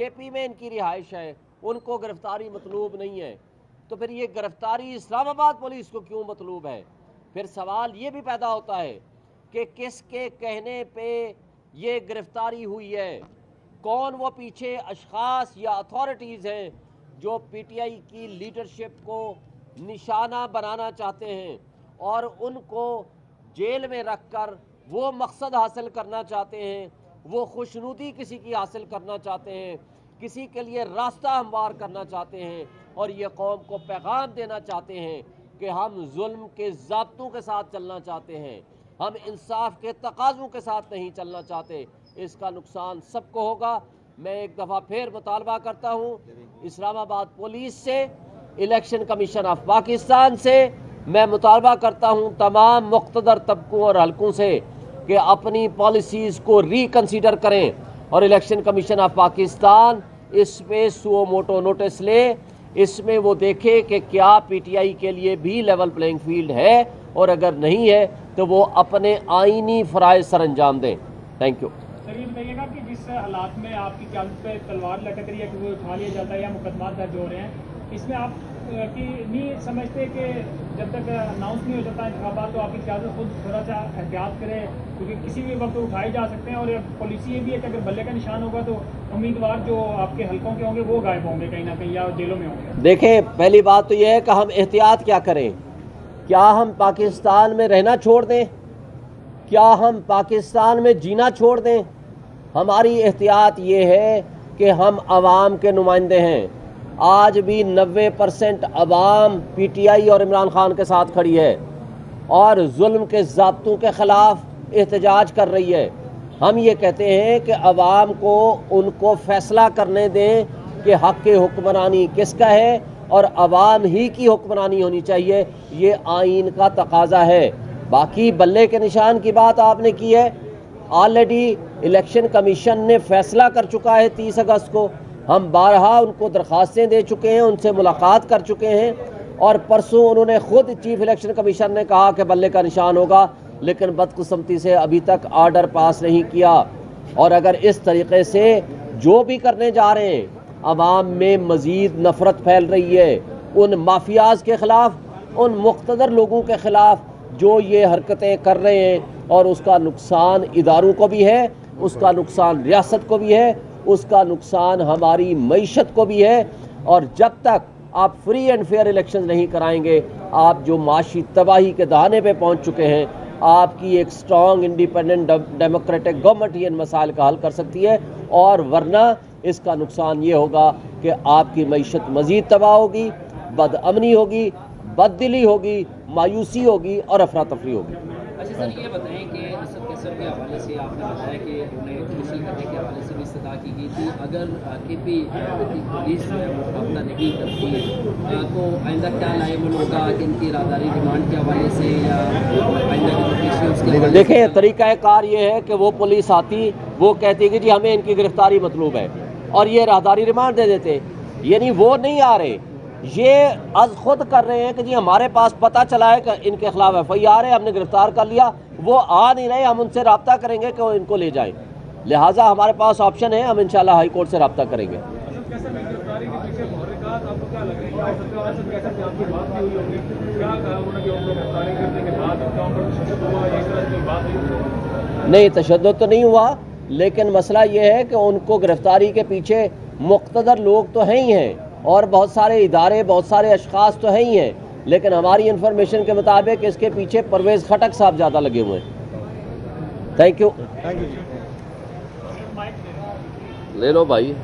KP में इनकी रिहाइश है, उनको गिरफ्तारी मतलूब नहीं है, तो फिर ये गिरफ्तारी इस्लामाबाद पुलिस को क्यों मतलूब है? फिर सवाल ये भी पैदा होता है कि किसके कहने पे ये गिरफ्तारी हुई है, कौन वो पीछे अशखास या अथॉरिटीज़ हैं जो PTI की लीडरशिप को निशाना बनाना चाहते हैं और उनको जेल में रखकर वो मकसद हासिल करना चाहते हैं, वो खुशनुदी किसी की हासिल करना चाहते हैं, किसी के लिए रास्ता हमवार करना चाहते हैं और ये कौम को पैगाम देना चाहते हैं कि हम जुल्म के ज़ाब्तों के साथ चलना चाहते हैं, हम इंसाफ के तकाज़ों के साथ नहीं चलना चाहते। इसका नुकसान सबको होगा। मैं एक दफ़ा फिर मुतालबा करता हूँ इस्लामाबाद पुलिस से, इलेक्शन कमीशन ऑफ पाकिस्तान से, मैं मुतालबा करता हूँ तमाम मुक़्तदर तबकों और हलकों से कि अपनी पॉलिसीज़ को रिकन्सिडर करें और इलेक्शन कमीशन ऑफ पाकिस्तान इस पे सुओ मोटो नोटिस ले, इसमें वो देखे कि क्या PTI के लिए भी लेवल प्लेइंग फील्ड है और अगर नहीं है तो वो अपने आईनी फ़राइज़ सर अंजाम दें। Thank you. सर ये बताइएगा कि जिस हालात में आपकी क़यादत पे तलवार लटक रही है कि वो उठा लिया जाता है या मुकदमा दर्ज हो रहे हैं, इसमें आप कि नहीं समझते कि जब तक अनाउंस नहीं हो जाता इंतखाबात तो आपकी क़यादत खुद थोड़ा सा एहतियात करे, क्योंकि किसी भी वक्त उठाए जा सकते हैं और पॉलिसी ये भी है कि अगर बल्ले का निशान होगा तो उम्मीदवार जो आपके हलकों के होंगे वो गायब होंगे कहीं ना कहीं या जेलों में होंगे। देखें, पहली बात तो यह है कि हम एहतियात क्या करें, क्या हम पाकिस्तान में रहना छोड़ दें, क्या हम पाकिस्तान में जीना छोड़ दें? हमारी एहतियात ये है कि हम आवाम के नुमाइंदे हैं। आज भी 90% अवाम PTI और इमरान खान के साथ खड़ी है और जुल्म के ज़ाब्तों के ख़िलाफ़ एहतजाज कर रही है। हम ये कहते हैं कि अवाम को उनको फ़ैसला करने दें कि हक़ हुक्मरानी किसका है और अवाम ही की हुक्मरानी होनी चाहिए, ये आइन का तकाज़ा है। बाकी बल्ले के निशान की बात आपने की है, ऑलरेडी इलेक्शन कमीशन ने फ़ैसला कर चुका है 30 अगस्त को, हम बारहा उनको दरख्वास्तें दे चुके हैं, उनसे मुलाकात कर चुके हैं और परसों उन्होंने खुद चीफ इलेक्शन कमीशन ने कहा कि बल्ले का निशान होगा, लेकिन बदकिस्मती से अभी तक आर्डर पास नहीं किया। और अगर इस तरीके से जो भी करने जा रहे हैं, अवाम में मज़ीद नफ़रत फैल रही है उन माफियाज़ के ख़िलाफ़, उन मुक़्तदर लोगों के ख़िलाफ़ जो ये हरकतें कर रहे हैं, और उसका नुकसान इदारों को भी है, उसका नुकसान रियासत को भी है, उसका नुकसान हमारी मईशत को भी है। और जब तक आप फ्री एंड फेयर इलेक्शन नहीं कराएंगे, आप जो माशी तबाही के दहाने पे पहुंच चुके हैं, आपकी एक स्ट्रॉन्ग इंडिपेंडेंट डेमोक्रेटिक गवर्नमेंट ही इन मसाइल का हल कर सकती है, और वरना इसका नुकसान ये होगा कि आपकी मईशत मज़ीद तबाह होगी, बदअमनी होगी, बददिली होगी, मायूसी होगी और अफरा तफरी होगी। अच्छा सर, ये बताएं कि असद कैसर के हवाले से आपने बताया कि उन्हें खुशी करने के हवाले से भी इस्तदा की गई थी, अगर KP पुलिस जो है वो रब्ता नहीं करती तो आइंदा क्या लाएबल होगा कि इनकी राहदारी रिमांड के हवाले से या आइंदा की उसके हवाले? देखें, तरीक़ाकार ये है कि वो पुलिस आती, वो कहती कि जी हमें इनकी गिरफ्तारी मतलूब है और ये राहदारी रिमांड दे देते, यानी वो नहीं आ रहे, ये आज खुद कर रहे हैं कि जी हमारे पास पता चला है कि इनके खिलाफ FIR है, हमने गिरफ्तार कर लिया, वो आ नहीं रहे, हम उनसे रब्ता करेंगे कि वो इनको ले जाएं। लिहाजा हमारे पास ऑप्शन है, हम इंशाल्लाह हाई कोर्ट से रब्ता करेंगे। नहीं, तशद्दुद तो नहीं हुआ, लेकिन मसला ये है कि उनको गिरफ्तारी के पीछे मुक़्तदर लोग तो हैं ही हैं और बहुत सारे इदारे, बहुत सारे अशखास तो हैं ही हैं, लेकिन हमारी इंफॉर्मेशन के मुताबिक इसके पीछे परवेज़ खटक साहब ज़्यादा लगे हुए हैं। Thank you. ले लो भाई।